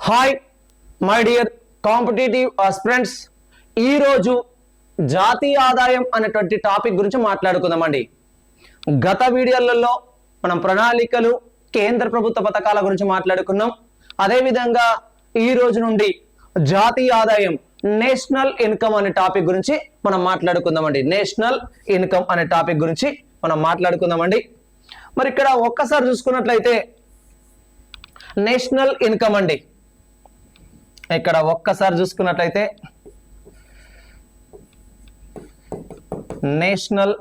Hi my dear competitive aspirants, ఈరోజు జాతీయ ఆదాయం అనేటువంటి టాపిక్ గురించి మాట్లాడుకుందామండి. గత వీడియోలలో మనం ప్రణాళికలు, కేంద్ర ప్రభుత్వ పథకాల గురించి మాట్లాడుకున్నాం. అదేవిధంగా ఈ రోజు నుండి జాతీయ ఆదాయం, నేషనల్ ఇన్కమ్ అనే టాపిక్ గురించి మనం మాట్లాడుకుందామండి. నేషనల్ ఇన్కమ్ అనే టాపిక్ గురించి మనం మాట్లాడుకుందామండి. మరి ఇక్కడ ఒక్కసారి చూసుకున్నట్లయితే నేషనల్ ఇన్కమ్ అండి, ఇక్కడ ఒక్కసారి చూసుకున్నట్లయితే నేషనల్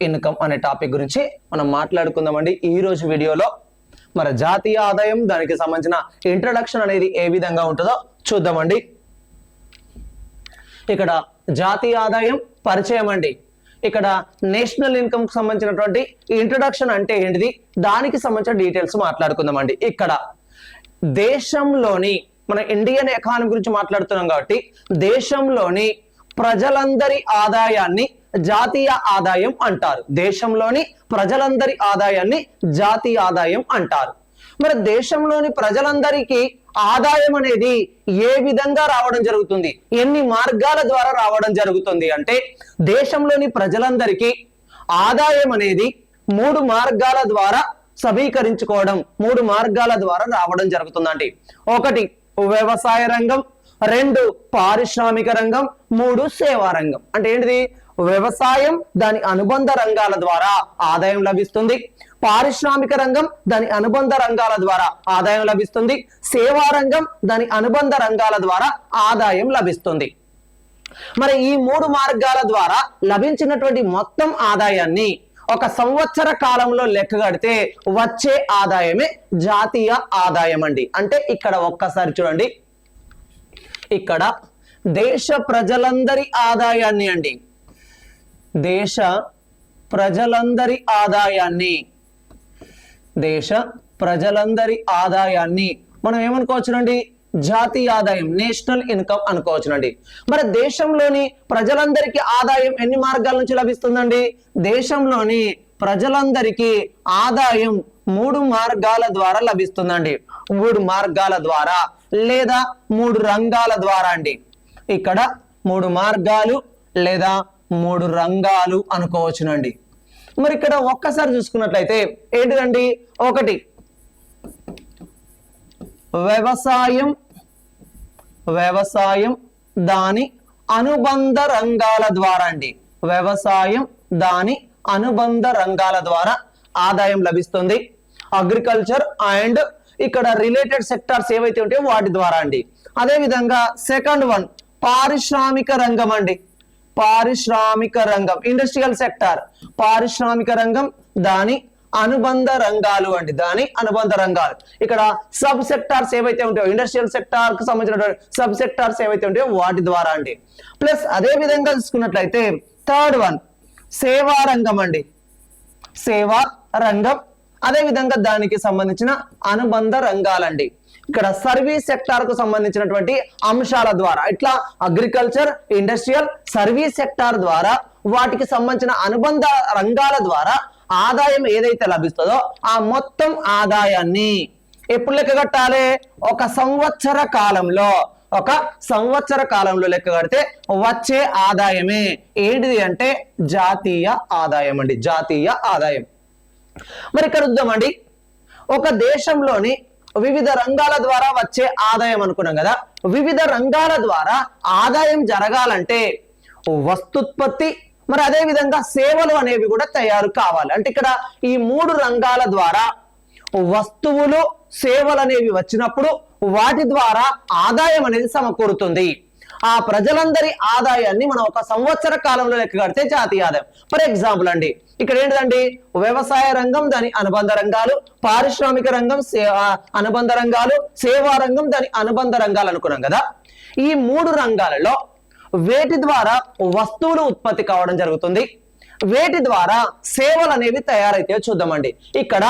ఇన్కమ్ అనే టాపిక్ గురించి మనం మాట్లాడుకుందామండి ఈ రోజు వీడియోలో. మరి జాతీయ ఆదాయం, దానికి సంబంధించిన ఇంట్రడక్షన్ అనేది ఏ విధంగా ఉంటుందో చూద్దామండి. ఇక్కడ జాతీయ ఆదాయం పరిచయం అండి. ఇక్కడ నేషనల్ ఇన్కమ్ కి సంబంధించినటువంటి ఇంట్రడక్షన్ అంటే ఏంటిది, దానికి సంబంధించిన డీటెయిల్స్ మాట్లాడుకుందామండి. ఇక్కడ దేశంలోని, మన ఇండియన్ ఎకానమీ గురించి మాట్లాడుతున్నాం కాబట్టి, దేశంలోని ప్రజలందరి ఆదాయాన్ని జాతీయ ఆదాయం అంటారు. దేశంలోని ప్రజలందరి ఆదాయాన్ని జాతీయ ఆదాయం అంటారు. మరి దేశంలోని ప్రజలందరికీ ఆదాయం అనేది ఏ విధంగా రావడం జరుగుతుంది, ఎన్ని మార్గాల ద్వారా రావడం జరుగుతుంది అంటే, దేశంలోని ప్రజలందరికీ ఆదాయం అనేది 3 మార్గాల ద్వారా సమీకరించుకోవడం, 3 మార్గాల ద్వారా రావడం జరుగుతుందండి. 1 వ్యవసాయ రంగం, 2 పారిశ్రామిక రంగం, 3 సేవా రంగం. అంటే ఏంటిది, వ్యవసాయం దాని అనుబంధ రంగాల ద్వారా ఆదాయం లభిస్తుంది, పారిశ్రామిక రంగం దాని అనుబంధ రంగాల ద్వారా ఆదాయం లభిస్తుంది, సేవా రంగం దాని అనుబంధ రంగాల ద్వారా ఆదాయం లభిస్తుంది. మరి ఈ 3 మార్గాల ద్వారా లభించినటువంటి మొత్తం ఆదాయాన్ని ఒక సంవత్సర కాలంలో లెక్క కడితే వచ్చే ఆదాయమే జాతీయ ఆదాయం అండి. అంటే ఇక్కడ ఒక్కసారి చూడండి, ఇక్కడ దేశ ప్రజలందరి ఆదాయాన్ని అండి, దేశ ప్రజలందరి ఆదాయాన్ని మనం ఏమనుకోవచ్చునండి, జాతీయ ఆదాయం, నేషనల్ ఇన్కమ్ అనుకోవచ్చునండి. మరి దేశంలోని ప్రజలందరికీ ఆదాయం ఎన్ని మార్గాల నుంచి లభిస్తుందండి, దేశంలోని ప్రజలందరికీ ఆదాయం 3 మార్గాల ద్వారా లభిస్తుందండి. 3 మార్గాల ద్వారా లేదా 3 రంగాల ద్వారా అండి. ఇక్కడ 3 మార్గాలు లేదా 3 రంగాలు అనుకోవచ్చునండి. మరి ఇక్కడ ఒక్కసారి చూసుకున్నట్లయితే ఏంటిదండి, 1 వ్యవసాయం దాని అనుబంధ రంగాల ద్వారా అండి. వ్యవసాయం దాని అనుబంధ రంగాల ద్వారా ఆదాయం లభిస్తుంది. అగ్రికల్చర్ అండ్ ఇక్కడ రిలేటెడ్ సెక్టార్స్ ఏవైతే ఉంటాయో వాటి ద్వారా అండి. అదే విధంగా 2 పారిశ్రామిక రంగం అండి, పారిశ్రామిక రంగం, ఇండస్ట్రియల్ సెక్టార్, పారిశ్రామిక రంగం దాని అనుబంధ రంగాలు అండి, దాని అనుబంధ రంగాలు. ఇక్కడ సబ్ సెక్టార్స్ ఏవైతే ఉంటాయో, ఇండస్ట్రియల్ సెక్టార్ కు సంబంధించిన సబ్ సెక్టార్స్ ఏవైతే ఉంటాయో వాటి ద్వారా అండి. ప్లస్ అదే విధంగా చూసుకున్నట్లయితే 3 సేవా రంగం అండి, సేవా రంగం, అదే విధంగా దానికి సంబంధించిన అనుబంధ రంగాలండి. ఇక్కడ సర్వీస్ సెక్టార్ కు సంబంధించినటువంటి అంశాల ద్వారా, ఇట్లా అగ్రికల్చర్, ఇండస్ట్రియల్, సర్వీస్ సెక్టార్ ద్వారా వాటికి సంబంధించిన అనుబంధ రంగాల ద్వారా ఆదాయం ఏదైతే లభిస్తుందో ఆ మొత్తం ఆదాయాన్ని ఎప్పుడు లెక్క కట్టాలి, ఒక సంవత్సర కాలంలో లెక్క కడితే వచ్చే ఆదాయమే ఏంటిది అంటే జాతీయ ఆదాయం అండి, జాతీయ ఆదాయం. మరి ఇక్కడ చూద్దామండి, ఒక దేశంలోని వివిధ రంగాల ద్వారా వచ్చే ఆదాయం అనుకున్నాం కదా. వివిధ రంగాల ద్వారా ఆదాయం జరగాలంటే వస్తుత్పత్తి, మరి అదే విధంగా సేవలు అనేవి కూడా తయారు కావాలి. అంటే ఇక్కడ ఈ 3 రంగాల ద్వారా వస్తువులు, సేవలు అనేవి వచ్చినప్పుడు వాటి ద్వారా ఆదాయం అనేది సమకూరుతుంది. ఆ ప్రజలందరి ఆదాయాన్ని మనం ఒక సంవత్సర కాలంలో లెక్క కడితే జాతీయ ఆదాయం. ఫర్ ఎగ్జాంపుల్ అండి, ఇక్కడ ఏంటిదండి, వ్యవసాయ రంగం దాని అనుబంధ రంగాలు, పారిశ్రామిక రంగం అనుబంధ రంగాలు, సేవా రంగం దాని అనుబంధ రంగాలు అనుకున్నాం కదా. ఈ 3 రంగాలలో వేటి ద్వారా వస్తువులు ఉత్పత్తి కావడం జరుగుతుంది, వేటి ద్వారా సేవలు అనేవి తయారైతే చూద్దామండి. ఇక్కడ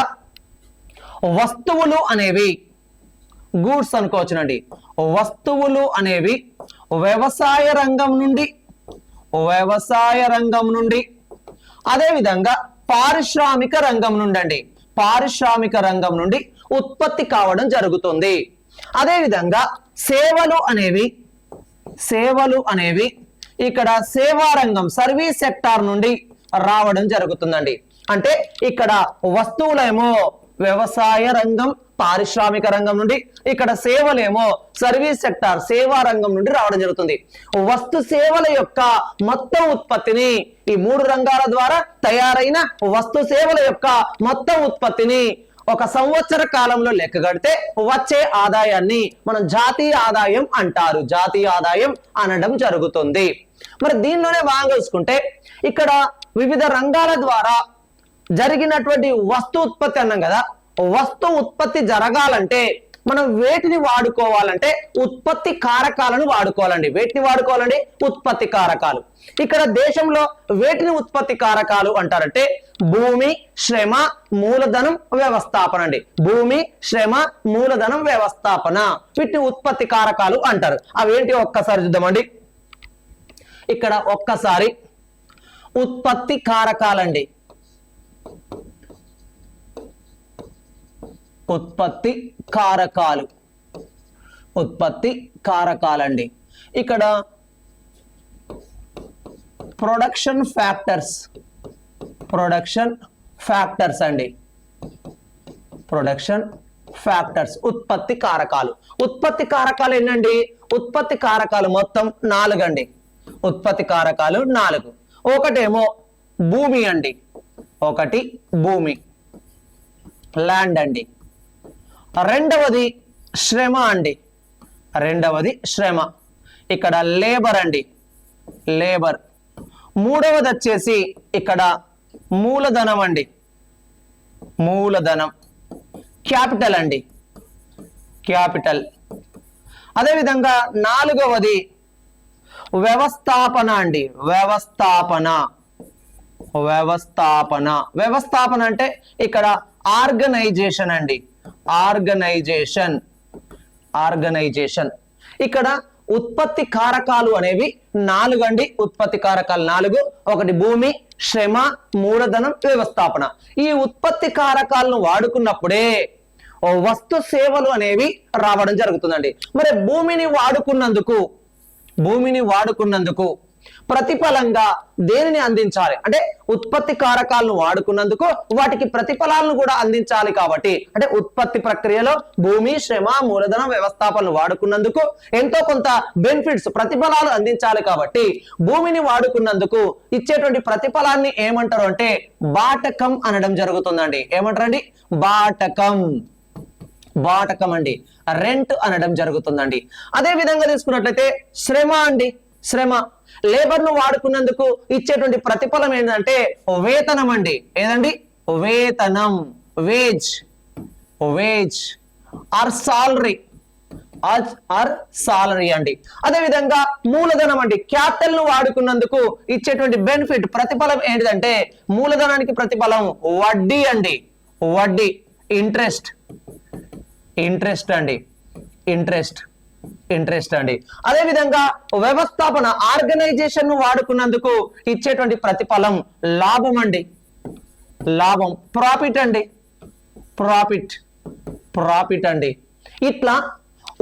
వస్తువులు అనేవి గూడ్స్ అనుకోవచ్చునండి. వస్తువులు అనేవి వ్యవసాయ రంగం నుండి అదే విధంగా పారిశ్రామిక రంగం నుండి అండి, పారిశ్రామిక రంగం నుండి ఉత్పత్తి కావడం జరుగుతుంది. అదేవిధంగా సేవలు అనేవి ఇక్కడ సేవా రంగం సర్వీస్ సెక్టార్ నుండి రావడం జరుగుతుందండి. అంటే ఇక్కడ వస్తువులేమో వ్యవసాయ రంగం పారిశ్రామిక రంగం నుండి, ఇక్కడ సేవలేమో సర్వీస్ సెక్టార్ సేవా రంగం నుండి రావడం జరుగుతుంది. వస్తు సేవల యొక్క మొత్తం ఉత్పత్తిని ఈ మూడు రంగాల ద్వారా తయారైన వస్తు సేవల యొక్క మొత్తం ఉత్పత్తిని ఒక సంవత్సర కాలంలో లెక్కగడితే వచ్చే ఆదాయాన్ని మనం జాతీయ ఆదాయం అంటారు. జాతీయ ఆదాయం అనడం జరుగుతుంది. మరి దీనిలోనే బాగా చూసుకుంటే ఇక్కడ వివిధ రంగాల ద్వారా జరిగినటువంటి వస్తు ఉత్పత్తి అన్నాం కదా, వస్తు ఉత్పత్తి జరగాలంటే మనం వేటిని వాడుకోవాలంటే ఉత్పత్తి కారకాలను వాడుకోవాలండి. వేటిని వాడుకోవాలండి? ఉత్పత్తి కారకాలు. ఇక్కడ దేశంలో వేటిని ఉత్పత్తి కారకాలు అంటారంటే భూమి, శ్రమ, మూలధనం, వ్యవస్థాపన అండి. భూమి, శ్రమ, మూలధనం, వ్యవస్థాపన, వీటిని ఉత్పత్తి కారకాలు అంటారు. అవేంటి ఒక్కసారి చూద్దామండి. ఇక్కడ ఒక్కసారి ఉత్పత్తి కారకాలండి. ఉత్పత్తి కారకాలండి. ఇక్కడ ప్రొడక్షన్ ఫ్యాక్టర్స్ అండి. ప్రొడక్షన్ ఫ్యాక్టర్స్ ఉత్పత్తి కారకాలు. ఉత్పత్తి కారకాలు ఏంటండి? ఉత్పత్తి కారకాలు మొత్తం 4 అండి. ఉత్పత్తి కారకాలు 4. ఒకటేమో భూమి అండి. ఒకటి భూమి, ల్యాండ్ అండి. రెండవది శ్రమ అండి. రెండవది శ్రమ, ఇక్కడ లేబర్ అండి, లేబర్. మూడవది వచ్చేసి ఇక్కడ మూలధనం అండి. మూలధనం, క్యాపిటల్ అండి, క్యాపిటల్. అదేవిధంగా 4వది వ్యవస్థాపన అండి. వ్యవస్థాపన అంటే ఇక్కడ ఆర్గనైజేషన్ అండి. ఆర్గనైజేషన్. ఇక్కడ ఉత్పత్తి కారకాలు అనేవి 4 అండి. ఉత్పత్తి కారకాలు 4. ఒకటి భూమి, శ్రమ, మూలధనం, వ్యవస్థాపన. ఈ ఉత్పత్తి కారకాలను వాడుకున్నప్పుడే వస్తు సేవలు అనేవి రావడం జరుగుతుందండి. మరి భూమిని వాడుకున్నందుకు ప్రతిఫలంగా దేనిని అందించాలి అంటే ఉత్పత్తి కారకాలను వాడుకున్నందుకు వాటికి ప్రతిఫలాలను కూడా అందించాలి. కాబట్టి అంటే ఉత్పత్తి ప్రక్రియలో భూమి, శ్రమ, మూలధనం, వ్యవస్థాపనలు వాడుకున్నందుకు ఎంతో కొంత బెనిఫిట్స్ ప్రతిఫలాలు అందించాలి. కాబట్టి భూమిని వాడుకున్నందుకు ఇచ్చేటువంటి ప్రతిఫలాన్ని ఏమంటారు అంటే బాటకం అనడం జరుగుతుందండి. ఏమంటారండి? బాటకం అండి. రెంట్ అనడం జరుగుతుందండి. అదే విధంగా తీసుకున్నట్లయితే శ్రమ అండి. శ్రమ, లేబర్ ను వాడుకున్నందుకు ఇచ్చేటువంటి ప్రతిఫలం ఏంటంటే వేతనం అండి. ఏదండి? వేతనం, వేజ్ ఆర్ సాలరీ అండి. అదే విధంగా మూలధనం అండి. క్యాపిటల్ ను వాడుకున్నందుకు ఇచ్చేటువంటి బెనిఫిట్ ప్రతిఫలం ఏంటిదంటే మూలధనానికి ప్రతిఫలం వడ్డీ అండి. వడ్డీ, ఇంట్రెస్ట్ అండి. అదే విధంగా వ్యవస్థాపన ఆర్గనైజేషన్ ను వాడుకున్నందుకు ఇచ్చేటువంటి ప్రతిఫలం లాభం అండి. లాభం, ప్రాఫిట్ అండి. ఇట్లా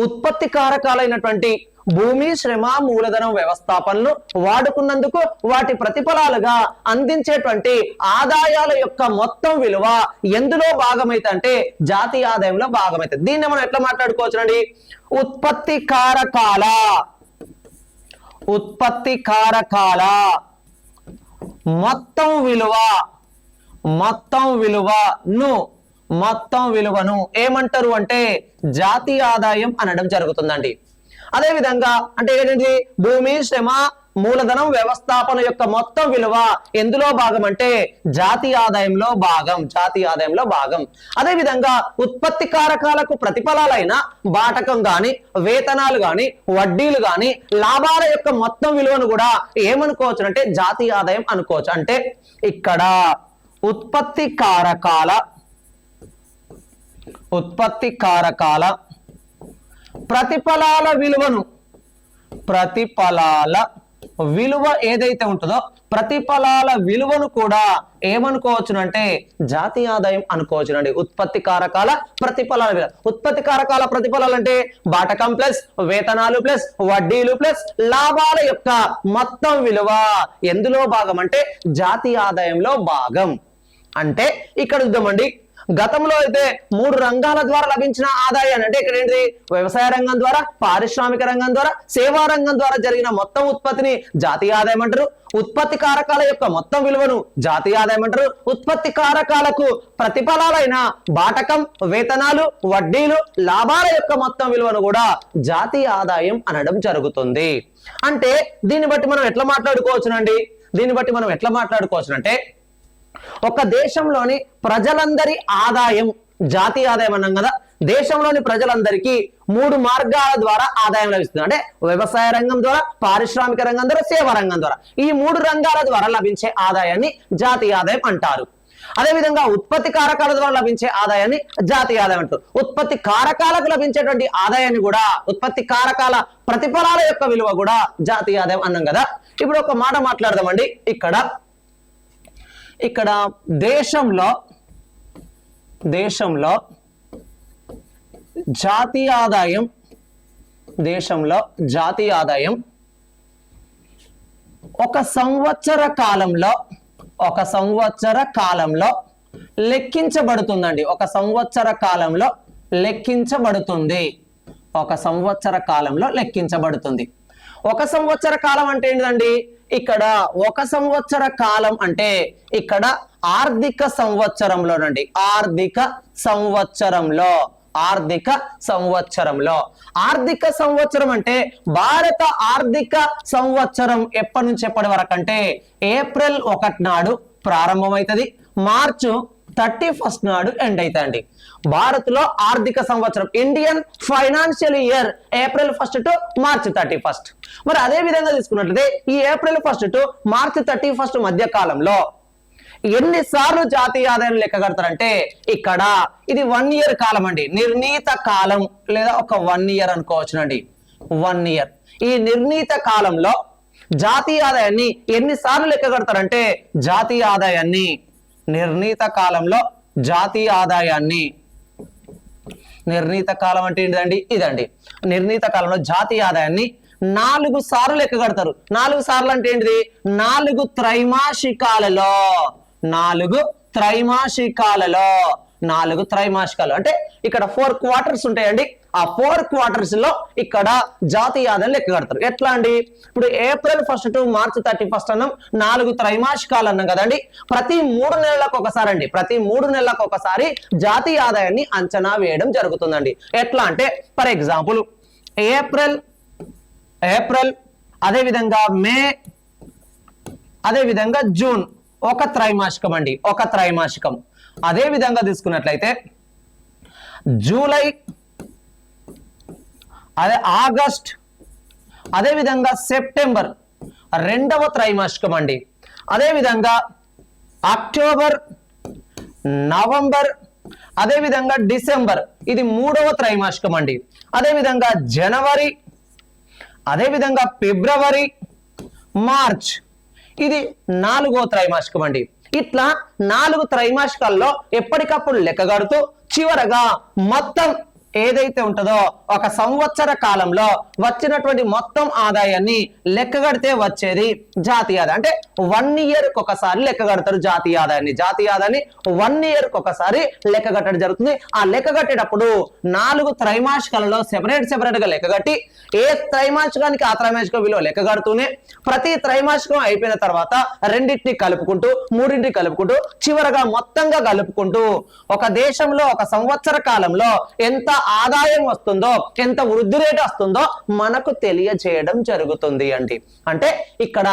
ఉత్పత్తి కారకాలైనటువంటి భూమి, శ్రమ, మూలధనం, వ్యవస్థాపనలు వాడుకున్నందుకు వాటి ప్రతిఫలాలుగా అందించేటువంటి ఆదాయాల యొక్క మొత్తం విలువ ఎందులో భాగమైతే అంటే జాతీయ ఆదాయంలో భాగమైతే. దీన్ని మనం ఎట్లా మాట్లాడుకోవచ్చునండి? ఉత్పత్తి కారకాల మొత్తం విలువను ఏమంటారు అంటే జాతీయ ఆదాయం అనడం జరుగుతుందండి. అదే విధంగా అంటే ఏంటంటే భూమి, శ్రమ, మూలధనం, వ్యవస్థాపన యొక్క మొత్తం విలువ ఎందులో భాగం అంటే జాతీయ ఆదాయంలో భాగం. అదే విధంగా ఉత్పత్తి కారకాలకు ప్రతిఫలాలైన బాటకం గాని, వేతనాలు గాని, వడ్డీలు గాని, లాభాల యొక్క మొత్తం విలువను కూడా ఏమనుకోవచ్చు అంటే జాతీయ ఆదాయం అనుకోవచ్చు. అంటే ఇక్కడ ఉత్పత్తి కారకాల ప్రతిఫలాల విలువ ఏదైతే ఉంటుందో ప్రతిఫలాల విలువను కూడా ఏమనుకోవచ్చునంటే జాతీయ ఆదాయం అనుకోవచ్చునండి. ఉత్పత్తి కారకాల ప్రతిఫలాల విలువ. ఉత్పత్తి కారకాల ప్రతిఫలాలు అంటే బాటకం ప్లస్ వేతనాలు ప్లస్ వడ్డీలు ప్లస్ లాభాల యొక్క మొత్తం విలువ ఎందులో భాగం అంటే జాతీయ ఆదాయంలో భాగం. అంటే ఇక్కడ చూద్దామండి, గతంలో అయితే 3 రంగాల ద్వారా లభించిన ఆదాయాన్ని అంటే ఇక్కడ ఏంటి, వ్యవసాయ రంగం ద్వారా, పారిశ్రామిక రంగం ద్వారా, సేవా రంగం ద్వారా జరిగిన మొత్తం ఉత్పత్తిని జాతీయ ఆదాయం అంటారు. ఉత్పత్తి కారకాల యొక్క మొత్తం విలువను జాతీయ ఆదాయం అంటారు. ఉత్పత్తి కారకాలకు ప్రతిఫలాలైన బాటకం, వేతనాలు, వడ్డీలు, లాభాల యొక్క మొత్తం విలువను కూడా జాతీయ ఆదాయం అనడం జరుగుతుంది. అంటే దీన్ని బట్టి మనం ఎట్లా మాట్లాడుకోవచ్చునంటే ఒక దేశంలోని ప్రజలందరి ఆదాయం జాతీయ ఆదాయం అన్నాం కదా. దేశంలోని ప్రజలందరికీ 3 మార్గాల ద్వారా ఆదాయం లభిస్తుంది. అంటే వ్యవసాయ రంగం ద్వారా, పారిశ్రామిక రంగం ద్వారా, సేవా రంగం ద్వారా. ఈ 3 రంగాల ద్వారా లభించే ఆదాయాన్ని జాతీయ ఆదాయం అంటారు. అదేవిధంగా ఉత్పత్తి కారకాల ద్వారా లభించే ఆదాయాన్ని జాతీయ ఆదాయం అంటారు. ఉత్పత్తి కారకాలకు లభించేటువంటి ఆదాయాన్ని కూడా, ఉత్పత్తి కారకాల ప్రతిఫలాల యొక్క విలువ కూడా జాతీయ ఆదాయం అన్నాం కదా. ఇప్పుడు ఒక మాట మాట్లాడదామండి. ఇక్కడ దేశంలో జాతీయ ఆదాయం ఒక సంవత్సర కాలంలో లెక్కించబడుతుందండి. ఒక సంవత్సర కాలంలో లెక్కించబడుతుంది. ఒక సంవత్సర కాలం అంటే ఏంటండి, ఇక్కడ ఒక సంవత్సర కాలం అంటే ఇక్కడ ఆర్థిక సంవత్సరంలోనండి. ఆర్థిక సంవత్సరం అంటే భారత ఆర్థిక సంవత్సరం ఎప్పటి నుంచి ఎప్పటి వరకు అంటే ఏప్రిల్ 1 నాడు ప్రారంభమవుతుంది, మార్చు 31 నాడు ఎండ్ అవుతాయండి. భారత్ లో ఆర్థిక సంవత్సరం Indian financial year April 1 to March 31. మరి అదే విధంగా తీసుకున్నట్లయితే ఈ ఏప్రిల్ 1 టు మార్చ్ 31 మధ్య కాలంలో ఎన్నిసార్లు జాతీయ ఆదాయం లెక్క కడతారంటే ఇక్కడ ఇది 1 ఇయర్ కాలం అండి. నిర్ణీత కాలం లేదా ఒక 1 ఇయర్ అనుకోవచ్చునండి. 1 ఇయర్. ఈ నిర్ణీత కాలంలో జాతీయ ఆదాయాన్ని ఎన్నిసార్లు లెక్క కడతారంటే నిర్ణీత కాలంలో జాతీయ ఆదాయాన్ని, నిర్ణీత కాలం అంటే ఏంటిదండి, ఇదండి. నిర్ణీత కాలంలో జాతీయ ఆదాయాన్ని 4 సార్లు లెక్క కడతారు. 4 సార్లు అంటే ఏంటిది, 4 త్రైమాసికాలలో 4 త్రైమాసికాలు అంటే ఇక్కడ 4 క్వార్టర్స్ ఉంటాయండి. ఆ 4 క్వార్టర్స్ లో ఇక్కడ జాతీయ ఆదాయం లెక్క కడతారు. ఎట్లా అండి, ఇప్పుడు ఏప్రిల్ 1 టు మార్చ్ 31 అన్నాం, 4 త్రైమాసికాలు అన్నాం కదండి. ప్రతి 3 నెలలకు ఒకసారి జాతీయ ఆదాయాన్ని అంచనా వేయడం జరుగుతుందండి. ఎట్లా అంటే ఫర్ ఎగ్జాంపుల్ ఏప్రిల్, అదేవిధంగా మే, అదేవిధంగా జూన్ ఒక త్రైమాసికం అండి, ఒక త్రైమాసికం. అదే విధంగా తీసుకున్నట్లయితే జూలై, అదే ఆగస్ట్, అదే విధంగా సెప్టెంబర్ 2వ త్రైమాసికం అండి. అదే విధంగా అక్టోబర్, నవంబర్, అదే విధంగా డిసెంబర్ ఇది 3వ త్రైమాసికం అండి. అదే విధంగా జనవరి, అదే విధంగా ఫిబ్రవరి, మార్చ్ ఇది 4వ త్రైమాసికం అండి. ఇట్లా 4 త్రైమాసికాల్లో ఎప్పటికప్పుడు లెక్కగడుతూ చివరగా మొత్తం ఏదైతే ఉంటుందో ఒక సంవత్సర కాలంలో వచ్చినటువంటి మొత్తం ఆదాయాన్ని లెక్కగడితే వచ్చేది జాతీయ ఆదాయం. అంటే 1 ఇయర్కి ఒకసారి లెక్కగడతారు జాతీయ ఆదాయాన్ని. 1 ఇయర్కి ఒకసారి లెక్కగట్టడం జరుగుతుంది. ఆ లెక్కగట్టేటప్పుడు 4 త్రైమాసికాలలో సెపరేట్ గా లెక్కగట్టి ఏ త్రైమాసికానికి ఆ త్రైమాసిక విలువ లెక్కగడుతూనే ప్రతి త్రైమాసికం అయిపోయిన తర్వాత 2టిని కలుపుకుంటూ 3టిని కలుపుకుంటూ చివరగా మొత్తంగా కలుపుకుంటూ ఒక దేశంలో ఒక సంవత్సర కాలంలో ఎంత ఆదాయం వస్తుందో, ఎంత వృద్ధి రేటు వస్తుందో మనకు తెలియజేయడం జరుగుతుంది అండి. అంటే ఇక్కడ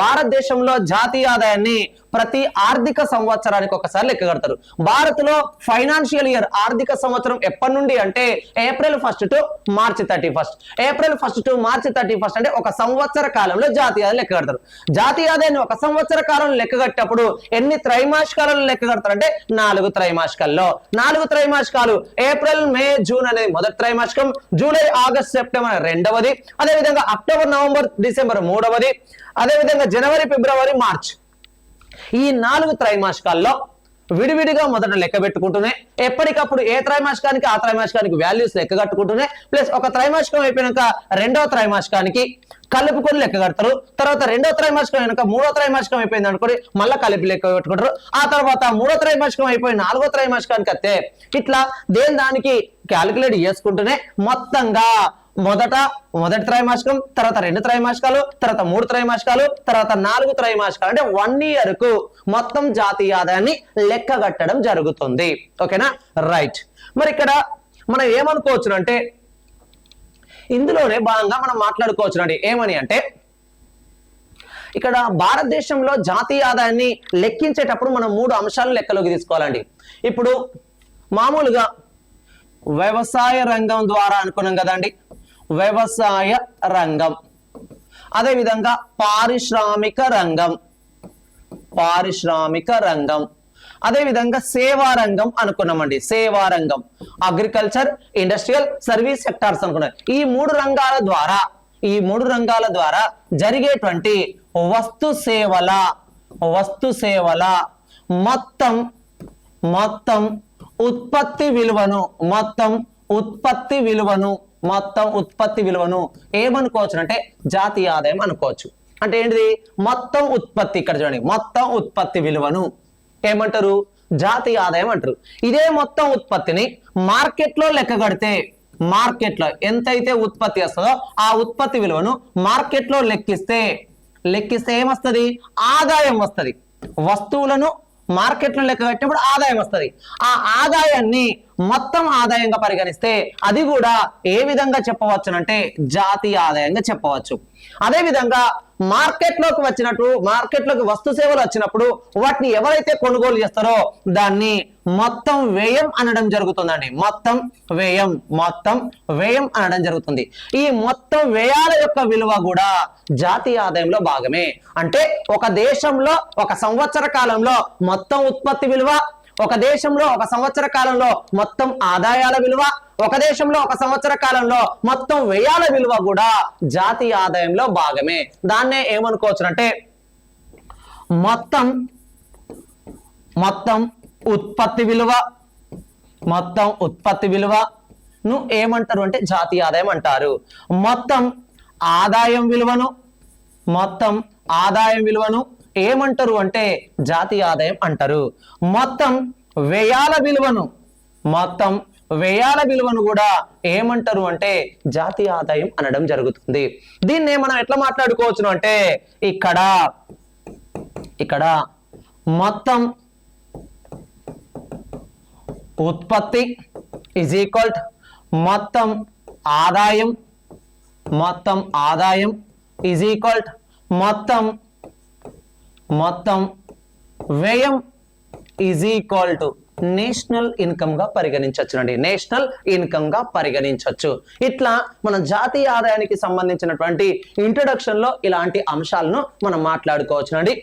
భారతదేశంలో జాతీయ ఆదాయాన్ని ప్రతి ఆర్థిక సంవత్సరానికి ఒకసారి లెక్క కడతారు. భారత్ లో ఫైనాన్షియల్ ఇయర్ ఆర్థిక సంవత్సరం ఎప్పటి నుండి అంటే April 1 to March 31. April 1 to March 31 అంటే ఒక సంవత్సర కాలంలో జాతీయ ఆదాయం లెక్క కడతారు. జాతీయ ఆదాయాన్ని ఒక సంవత్సర కాలంలో లెక్క కట్టేటప్పుడు ఎన్ని త్రైమాసికాలను లెక్క కడతారు అంటే 4 త్రైమాసికాల్లో. 4 త్రైమాసికాలు ఏప్రిల్, మే, జూన్ అనేది మొదటి త్రైమాసికం, జూలై ఆగస్ట్ సెప్టెంబర్ రెండవది, అదేవిధంగా అక్టోబర్ నవంబర్ డిసెంబర్ మూడవది, అదేవిధంగా జనవరి ఫిబ్రవరి మార్చ్ ఈ 4 త్రైమాసికాల్లో విడివిడిగా మొదట లెక్క పెట్టుకుంటూనే ఎప్పటికప్పుడు ఏ త్రైమాసికానికి ఆ త్రైమాసికానికి వాల్యూస్ లెక్క కట్టుకుంటూనే ప్లస్ ఒక త్రైమాసికం అయిపోయినాక రెండవ త్రైమాసికానికి కలుపుకొని లెక్క కడతారు. తర్వాత రెండో త్రైమాసికం అయినాక మూడో త్రైమాసికం అయిపోయింది అనుకోని మళ్ళీ కలిపి లెక్క పెట్టుకుంటారు. ఆ తర్వాత మూడో త్రైమాసికం అయిపోయి 4వ త్రైమాసికానికి వస్తే ఇట్లా దానికి క్యాలిక్యులేట్ చేసుకుంటూనే మొత్తంగా మొదటి త్రైమాసికం, తర్వాత 2 త్రైమాసికాలు, తర్వాత 3 త్రైమాసికాలు, తర్వాత 4 త్రైమాసికాలు అంటే 1 year కు మొత్తం జాతీయ ఆదాయాన్ని లెక్క కట్టడం జరుగుతుంది. ఓకేనా, రైట్. మరి ఇక్కడ మనం ఏమనుకోవచ్చు అంటే ఇందులోనే భాగంగా మనం మాట్లాడుకోవచ్చు ఏమని అంటే ఇక్కడ భారతదేశంలో జాతీయ ఆదాయాన్ని లెక్కించేటప్పుడు మనం 3 అంశాలను లెక్కలోకి తీసుకోవాలండి. ఇప్పుడు మామూలుగా వ్యవసాయ రంగం ద్వారా అనుకున్నాం కదండి, వ్యవసాయ రంగం, అదేవిధంగా పారిశ్రామిక రంగం, అదేవిధంగా సేవా రంగం అనుకున్నామండి. సేవా రంగం, అగ్రికల్చర్, ఇండస్ట్రియల్, సర్వీస్ సెక్టార్స్ అనుకున్నాం. ఈ 3 రంగాల ద్వారా జరిగేటువంటి వస్తు సేవల మొత్తం ఉత్పత్తి విలువను ఏమనుకోవచ్చు అంటే జాతీయ ఆదాయం అనుకోవచ్చు. అంటే ఏంటిది? మొత్తం ఉత్పత్తి. ఇక్కడ చూడండి, మొత్తం ఉత్పత్తి విలువను ఏమంటారు? జాతీయ ఆదాయం అంటారు. ఇదే మొత్తం ఉత్పత్తిని మార్కెట్లో లెక్క కడితే, మార్కెట్లో ఎంతైతే ఉత్పత్తి వస్తుందో ఆ ఉత్పత్తి విలువను మార్కెట్లో లెక్కిస్తే ఏమొస్తుంది? ఆదాయం వస్తుంది. వస్తువులను మార్కెట్లో లెక్క కట్టినప్పుడు ఆదాయం వస్తుంది. ఆ ఆదాయాన్ని మొత్తం ఆదాయంగా పరిగణిస్తే అది కూడా ఏ విధంగా చెప్పవచ్చునంటే జాతీయ ఆదాయంగా చెప్పవచ్చు. అదే విధంగా మార్కెట్లోకి వస్తు సేవలు వచ్చినప్పుడు వాటిని ఎవరైతే కొనుగోలు చేస్తారో దాన్ని మొత్తం వ్యయం అనడం జరుగుతుందండి. మొత్తం వ్యయం అనడం జరుగుతుంది. ఈ మొత్తం వ్యయాల యొక్క విలువ కూడా జాతీయ ఆదాయంలో భాగమే. అంటే ఒక దేశంలో ఒక సంవత్సర కాలంలో మొత్తం ఉత్పత్తి విలువ, ఒక దేశంలో ఒక సంవత్సర కాలంలో మొత్తం ఆదాయాల విలువ, ఒక దేశంలో ఒక సంవత్సర కాలంలో మొత్తం వ్యయాల విలువ కూడా జాతీయ ఆదాయంలో భాగమే. దాన్నే ఏమనుకోవచ్చు అంటే మొత్తం ఉత్పత్తి విలువను ఏమంటారు అంటే జాతీయ ఆదాయం అంటారు. మొత్తం ఆదాయం విలువను ఏమంటారు అంటే జాతీయ ఆదాయం అంటారు. మొత్తం వ్యయాల విలువను కూడా ఏమంటారు అంటే జాతీయ ఆదాయం అనడం జరుగుతుంది. దీన్ని మనం ఎట్లా మాట్లాడుకోవచ్చును అంటే ఇక్కడ మొత్తం ఉత్పత్తి ఈజ్ ఈక్వల్ మొత్తం ఆదాయం ఈజ్ ఈక్వల్ మొత్తం వ్యయం is equal to national income గా పరిగణించవచ్చునండి. నేషనల్ ఇన్కమ్ గా పరిగణించవచ్చు. ఇట్లా మన జాతీయ ఆదాయానికి సంబంధించినటువంటి ఇంట్రొడక్షన్ లో ఇలాంటి అంశాలను మనం మాట్లాడుకోవచ్చునండి.